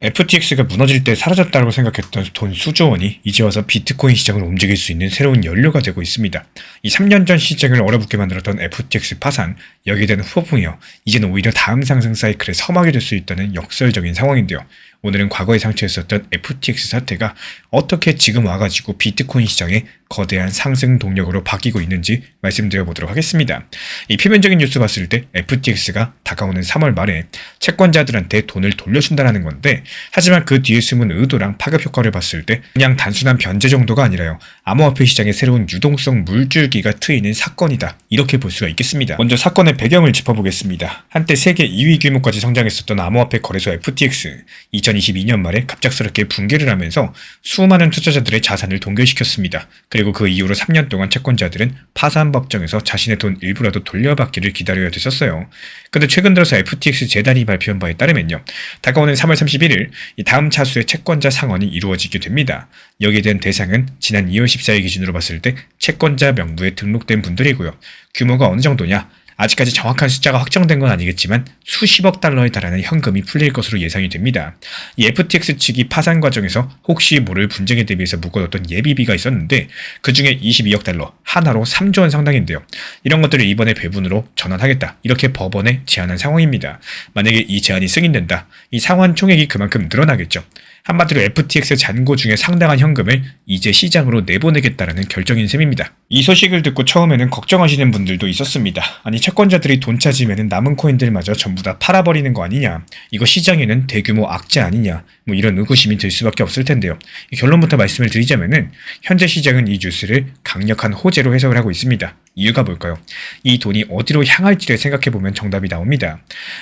FTX가 무너질 때 사라졌다고 생각했던 돈 수조 원이 이제 와서 비트코인 시장을 움직일 수 있는 새로운 연료가 되고 있습니다. 이 3년 전 시장을 얼어붙게 만들었던 FTX 파산, 여기에 대한 후폭풍이요. 이제는 오히려 다음 상승 사이클의 서막이 될 수 있다는 역설적인 상황인데요. 오늘은 과거에 상처였었던 FTX 사태가 어떻게 지금 와가지고 비트코인 시장에 거대한 상승 동력으로 바뀌고 있는지 말씀드려보도록 하겠습니다. 이 표면적인 뉴스 봤을 때 FTX가 다가오는 3월 말에 채권자들한테 돈을 돌려준다는 건데, 하지만 그 뒤에 숨은 의도랑 파급 효과를 봤을 때 그냥 단순한 변제 정도가 아니라요, 암호화폐 시장의 새로운 유동성 물줄기가 트이는 사건이다, 이렇게 볼 수가 있겠습니다. 먼저 사건의 배경을 짚어보겠습니다. 한때 세계 2위 규모까지 성장했었던 암호화폐 거래소 FTX, 2022년 말에 갑작스럽게 붕괴를 하면서 수많은 투자자들의 자산을 동결시켰습니다. 그리고 그 이후로 3년 동안 채권자들은 파산 법정에서 자신의 돈 일부라도 돌려받기를 기다려야 됐었어요. 근데 최근 들어서 FTX 재단이 발표한 바에 따르면요, 다가오는 3월 31일 이 다음 차수의 채권자 상환이 이루어지게 됩니다. 여기에 대한 대상은 지난 2월 14일 기준으로 봤을 때 채권자 명부에 등록된 분들이고요. 규모가 어느 정도냐? 아직까지 정확한 숫자가 확정된 건 아니겠지만 수십억 달러에 달하는 현금이 풀릴 것으로 예상이 됩니다. 이 FTX 측이 파산 과정에서 혹시 모를 분쟁에 대비해서 묶어뒀던 예비비가 있었는데, 그 중에 22억 달러, 하나로 3조 원 상당인데요. 이런 것들을 이번에 배분으로 전환하겠다, 이렇게 법원에 제안한 상황입니다. 만약에 이 제안이 승인된다, 이 상환 총액이 그만큼 늘어나겠죠. 한마디로 FTX 잔고 중에 상당한 현금을 이제 시장으로 내보내겠다라는 결정인 셈입니다. 이 소식을 듣고 처음에는 걱정하시는 분들도 있었습니다. 아니, 채권자들이 돈 찾으면 남은 코인들마저 전부 다 팔아버리는 거 아니냐, 이거 시장에는 대규모 악재 아니냐, 뭐 이런 의구심이 들 수밖에 없을 텐데요. 결론부터 말씀을 드리자면은 현재 시장은 이 뉴스를 강력한 호재로 해석을 하고 있습니다. 이유가 뭘까요? 이 돈이 어디로 향할지를 생각해보면 정답이 나옵니다.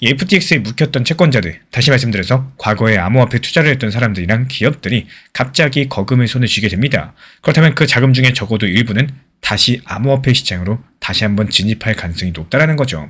이 FTX에 묵혔던 채권자들, 다시 말씀드려서 과거에 암호화폐 투자를 했던 사람들이랑 기업들이 갑자기 거금을 손에 쥐게 됩니다. 그렇다면 그 자금 중에 적어도 일부는 다시 암호화폐 시장으로 다시 한번 진입할 가능성이 높다라는 거죠.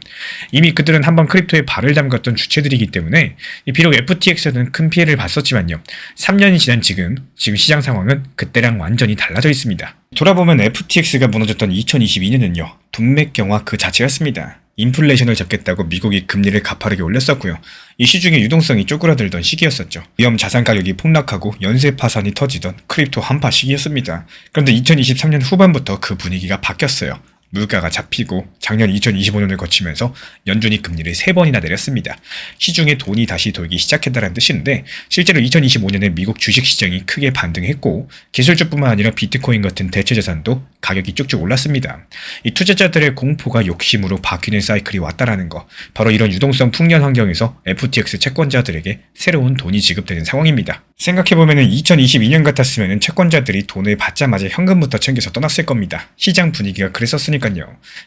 이미 그들은 한번 크립토에 발을 담갔던 주체들이기 때문에 비록 FTX는 큰 피해를 봤었지만요, 3년이 지난 지금 시장 상황은 그때랑 완전히 달라져 있습니다. 돌아보면 FTX가 무너졌던 2022년은요, 돈맥경화 그 자체였습니다. 인플레이션을 잡겠다고 미국이 금리를 가파르게 올렸었고요. 이 시중의 유동성이 쪼그라들던 시기였었죠. 위험 자산 가격이 폭락하고 연쇄 파산이 터지던 크립토 한파 시기였습니다. 그런데 2023년 후반부터 그 분위기가 바뀌었어요. 물가가 잡히고 작년 2025년을 거치면서 연준이 금리를 3번이나 내렸습니다. 시중에 돈이 다시 돌기 시작했다는 뜻인데, 실제로 2025년에 미국 주식시장이 크게 반등했고, 기술주뿐만 아니라 비트코인 같은 대체자산도 가격이 쭉쭉 올랐습니다. 이 투자자들의 공포가 욕심으로 바뀌는 사이클이 왔다라는 거, 바로 이런 유동성 풍년 환경에서 FTX 채권자들에게 새로운 돈이 지급되는 상황입니다. 생각해보면 2022년 같았으면 채권자들이 돈을 받자마자 현금부터 챙겨서 떠났을 겁니다. 시장 분위기가 그랬었으니까요.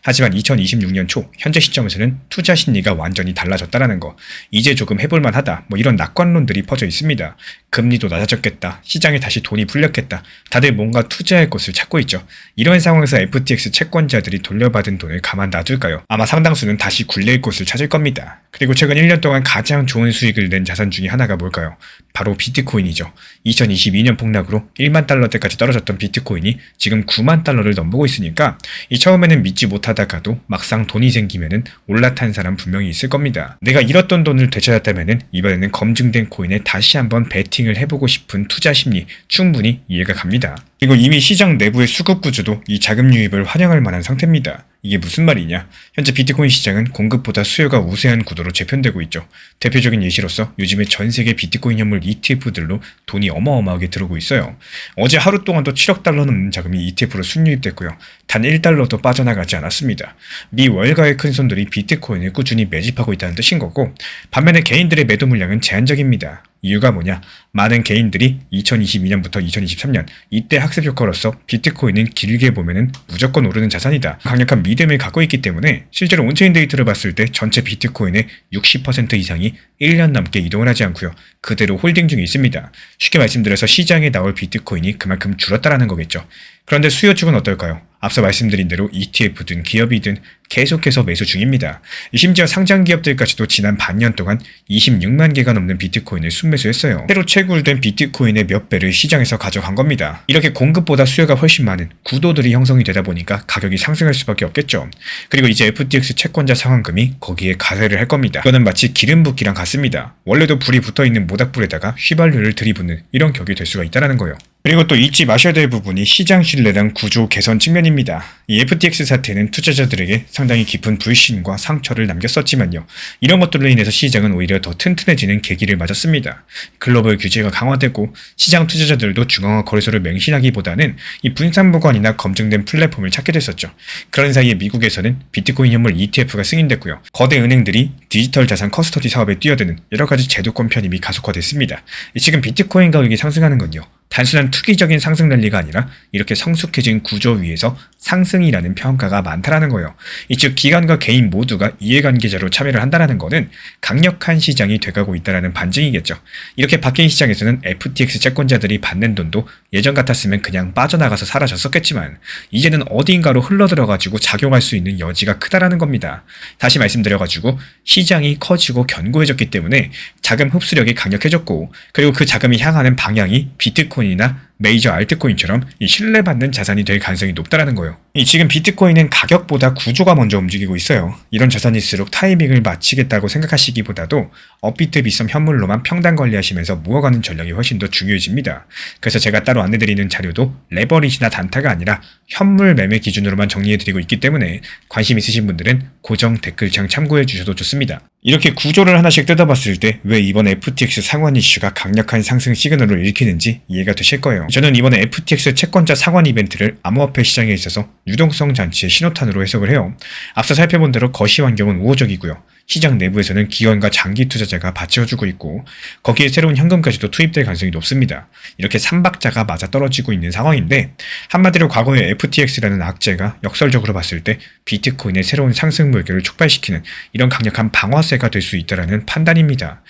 하지만 2026년 초 현재 시점에서는 투자 심리가 완전히 달라졌다는 거, 이제 조금 해볼만 하다, 뭐 이런 낙관론들이 퍼져 있습니다. 금리도 낮아졌겠다, 시장에 다시 돈이 풀렸겠다, 다들 뭔가 투자할 곳을 찾고 있죠. 이런 상황에서 FTX 채권자들이 돌려받은 돈을 가만 놔둘까요? 아마 상당수는 다시 굴릴 곳을 찾을 겁니다. 그리고 최근 1년 동안 가장 좋은 수익을 낸 자산 중에 하나가 뭘까요? 바로 비트코인이죠. 2022년 폭락으로 1만 달러대까지 떨어졌던 비트코인이 지금 9만 달러를 넘보고 있으니까, 이 처음에는 믿지 못하다가도 막상 돈이 생기면은 올라탄 사람 분명히 있을 겁니다. 내가 잃었던 돈을 되찾았다면은 이번에는 검증된 코인에 다시 한번 베팅을 해보고 싶은 투자 심리, 충분히 이해가 갑니다. 그리고 이미 시장 내부의 수급 구조도 이 자금 유입을 환영할 만한 상태입니다. 이게 무슨 말이냐? 현재 비트코인 시장은 공급보다 수요가 우세한 구도로 재편되고 있죠. 대표적인 예시로서 요즘에 전 세계 비트코인 현물 ETF들로 돈이 어마어마하게 들어오고 있어요. 어제 하루 동안도 7억 달러 넘는 자금이 ETF로 순유입됐고요. 단 1달러도 빠져나가지 않았습니다. 미 월가의 큰 손들이 비트코인을 꾸준히 매집하고 있다는 뜻인 거고, 반면에 개인들의 매도 물량은 제한적입니다. 이유가 뭐냐? 많은 개인들이 2022년부터 2023년 이때 학습 효과로서 비트코인은 길게 보면은 무조건 오르는 자산이다, 강력한 믿음을 갖고 있기 때문에 실제로 온체인 데이터를 봤을 때 전체 비트코인의 60% 이상이 1년 넘게 이동을 하지 않고요, 그대로 홀딩 중에 있습니다. 쉽게 말씀드려서 시장에 나올 비트코인이 그만큼 줄었다라는 거겠죠. 그런데 수요 쪽은 어떨까요? 앞서 말씀드린 대로 ETF든 기업이든 계속해서 매수 중입니다. 심지어 상장 기업들까지도 지난 반년 동안 26만 개가 넘는 비트코인을 순매수했어요. 새로 채굴된 비트코인의 몇 배를 시장에서 가져간 겁니다. 이렇게 공급보다 수요가 훨씬 많은 구도들이 형성이 되다 보니까 가격이 상승할 수밖에 없겠죠. 그리고 이제 FTX 채권자 상환금이 거기에 가세를 할 겁니다. 이거는 마치 기름 붓기랑 같습니다. 원래도 불이 붙어있는 모닥불에다가 휘발유를 들이붓는 이런 격이 될 수가 있다는 거예요. 그리고 또 잊지 마셔야 될 부분이 시장 신뢰랑 구조 개선 측면입니다. 이 FTX 사태는 투자자들에게 상당히 깊은 불신과 상처를 남겼었지만요. 이런 것들로 인해서 시장은 오히려 더 튼튼해지는 계기를 맞았습니다. 글로벌 규제가 강화되고 시장 투자자들도 중앙화 거래소를 맹신하기보다는 이 분산보관이나 검증된 플랫폼을 찾게 됐었죠. 그런 사이에 미국에서는 비트코인 현물 ETF가 승인됐고요. 거대 은행들이 디지털 자산 커스터디 사업에 뛰어드는 여러 가지 제도권 편입이 가속화됐습니다. 지금 비트코인 가격이 상승하는 건요. 단순한 투기적인 상승 랠리가 아니라 이렇게 성숙해진 구조 위에서 상승이라는 평가가 많다라는 거예요. 즉 기관과 개인 모두가 이해관계자로 참여를 한다는 거는 강력한 시장이 돼가고 있다는 반증이겠죠. 이렇게 바뀐 시장에서는 FTX 채권자들이 받는 돈도 예전 같았으면 그냥 빠져나가서 사라졌었겠지만 이제는 어딘가로 흘러들어가지고 작용할 수 있는 여지가 크다라는 겁니다. 다시 말씀드려가지고 시장이 커지고 견고해졌기 때문에 자금 흡수력이 강력해졌고 그리고 그 자금이 향하는 방향이 비트코인이나 메이저 알트코인처럼 이 신뢰받는 자산이 될 가능성이 높다라는 거예요. 지금 비트코인은 가격보다 구조가 먼저 움직이고 있어요. 이런 자산일수록 타이밍을 맞추겠다고 생각하시기보다도 업비트 비썸 현물로만 평단 관리하시면서 모아가는 전략이 훨씬 더 중요해집니다. 그래서 제가 따로 안내드리는 자료도 레버리지나 단타가 아니라 현물 매매 기준으로만 정리해드리고 있기 때문에 관심 있으신 분들은 고정 댓글창 참고해 주셔도 좋습니다. 이렇게 구조를 하나씩 뜯어봤을 때 왜 이번 FTX 상환 이슈가 강력한 상승 시그널을 일으키는지 이해가 되실 거예요. 저는 이번에 FTX 채권자 상환 이벤트를 암호화폐 시장에 있어서 유동성 잔치의 신호탄으로 해석을 해요. 앞서 살펴본 대로 거시 환경은 우호적이고요. 시장 내부에서는 기관과 장기 투자자가 받쳐주고 있고 거기에 새로운 현금까지도 투입될 가능성이 높습니다. 이렇게 삼박자가 맞아떨어지고 있는 상황인데 한마디로 과거의 FTX라는 악재가 역설적으로 봤을 때 비트코인의 새로운 상승 물결을 촉발시키는 이런 강력한 방어세가 될 수 있다는 판단입니다.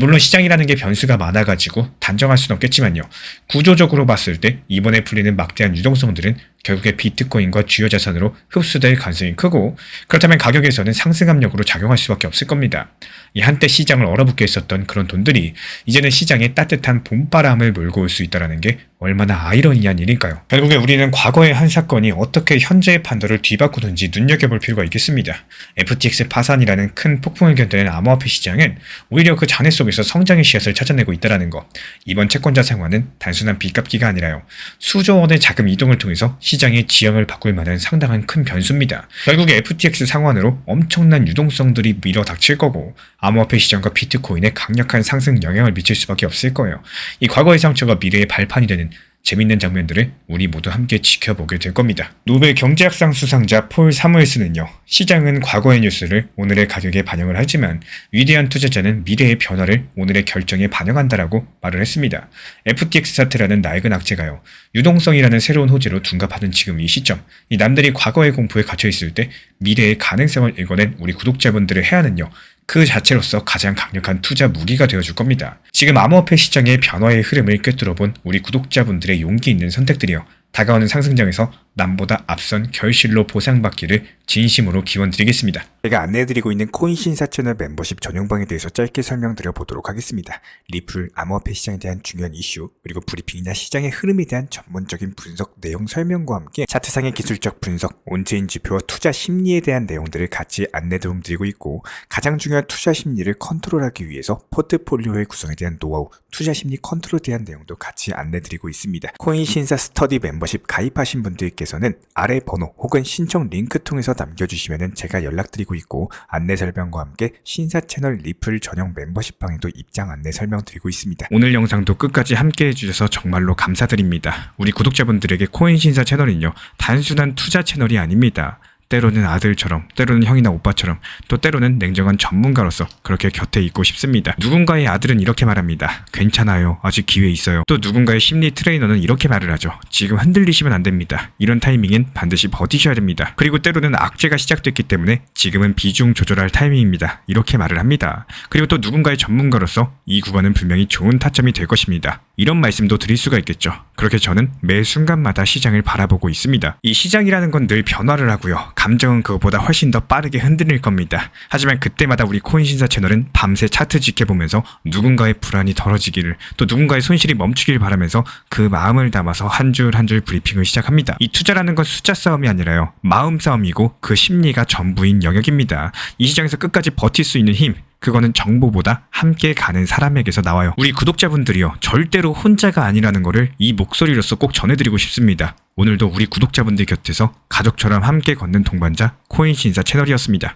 물론 시장이라는 게 변수가 많아가지고 단정할 수는 없겠지만요. 구조적으로 봤을 때 이번에 풀리는 막대한 유동성들은 결국에 비트코인과 주요 자산으로 흡수될 가능성이 크고 그렇다면 가격에서는 상승 압력으로 작용할 수밖에 없을 겁니다. 한때 시장을 얼어붙게 했었던 그런 돈들이 이제는 시장에 따뜻한 봄바람을 몰고 올 수 있다는 게 얼마나 아이러니한 일일까요? 결국에 우리는 과거의 한 사건이 어떻게 현재의 판도를 뒤바꾸는지 눈여겨볼 필요가 있겠습니다. FTX 파산이라는 큰 폭풍을 견뎌낸 암호화폐 시장은 오히려 그 잔해 속에서 성장의 씨앗을 찾아내고 있다는 거. 이번 채권자 상환은 단순한 빚갚기가 아니라요. 수조 원의 자금 이동을 통해서 시장의 지형을 바꿀 만한 상당한 큰 변수입니다. 결국에 FTX 상환으로 엄청난 유동성들이 밀어닥칠 거고 암호화폐 시장과 비트코인에 강력한 상승 영향을 미칠 수밖에 없을 거예요. 이 과거의 상처가 미래의 발판이 되는 재밌는 장면들을 우리 모두 함께 지켜보게 될 겁니다. 노벨 경제학상 수상자 폴 사무엘스는요. 시장은 과거의 뉴스를 오늘의 가격에 반영을 하지만 위대한 투자자는 미래의 변화를 오늘의 결정에 반영한다라고 말을 했습니다. FTX 사태라는 낡은 악재가요. 유동성이라는 새로운 호재로 둔갑하는 지금 이 시점. 이 남들이 과거의 공포에 갇혀있을 때 미래의 가능성을 읽어낸 우리 구독자분들의 해안은요. 그 자체로서 가장 강력한 투자 무기가 되어줄 겁니다. 지금 암호화폐 시장의 변화의 흐름을 꿰뚫어본 우리 구독자분들의 용기 있는 선택들이요. 다가오는 상승장에서 남보다 앞선 결실로 보상받기를 진심으로 기원드리겠습니다. 제가 안내해드리고 있는 코인신사 채널 멤버십 전용방에 대해서 짧게 설명드려 보도록 하겠습니다. 리플, 암호화폐 시장에 대한 중요한 이슈, 그리고 브리핑이나 시장의 흐름에 대한 전문적인 분석 내용 설명과 함께 차트상의 기술적 분석, 온체인 지표와 투자 심리에 대한 내용들을 같이 안내 도움드리고 있고 가장 중요한 투자 심리를 컨트롤하기 위해서 포트폴리오의 구성에 대한 노하우, 투자 심리 컨트롤에 대한 내용도 같이 안내드리고 있습니다. 코인신사 스터디 멤버십 가입하신 분들께서는 아래 번호 혹은 신청 링크 통해서 남겨주시면 제가 연락드리고 있고 안내 설명과 함께 신사 채널 리플 전용 멤버십방에도 입장 안내 설명드리고 있습니다. 오늘 영상도 끝까지 함께 해주셔서 정말로 감사드립니다. 우리 구독자분들에게 코인신사 채널은요 단순한 투자 채널이 아닙니다. 때로는 아들처럼, 때로는 형이나 오빠처럼, 또 때로는 냉정한 전문가로서 그렇게 곁에 있고 싶습니다. 누군가의 아들은 이렇게 말합니다. 괜찮아요. 아직 기회 있어요. 또 누군가의 심리 트레이너는 이렇게 말을 하죠. 지금 흔들리시면 안 됩니다. 이런 타이밍엔 반드시 버티셔야 됩니다. 그리고 때로는 악재가 시작됐기 때문에 지금은 비중 조절할 타이밍입니다. 이렇게 말을 합니다. 그리고 또 누군가의 전문가로서 이 구간은 분명히 좋은 타점이 될 것입니다. 이런 말씀도 드릴 수가 있겠죠. 그렇게 저는 매 순간마다 시장을 바라보고 있습니다. 이 시장이라는 건 늘 변화를 하고요. 감정은 그것보다 훨씬 더 빠르게 흔들릴 겁니다. 하지만 그때마다 우리 코인신사 채널은 밤새 차트 지켜보면서 누군가의 불안이 덜어지기를, 또 누군가의 손실이 멈추길 바라면서 그 마음을 담아서 한 줄 한 줄 브리핑을 시작합니다. 이 투자라는 건 숫자 싸움이 아니라요, 마음 싸움이고 그 심리가 전부인 영역입니다. 이 시장에서 끝까지 버틸 수 있는 힘, 그거는 정보보다 함께 가는 사람에게서 나와요. 우리 구독자분들이요, 절대로 혼자가 아니라는 거를 이 목소리로서 꼭 전해드리고 싶습니다. 오늘도 우리 구독자분들 곁에서 가족처럼 함께 걷는 동반자 코인신사 채널이었습니다.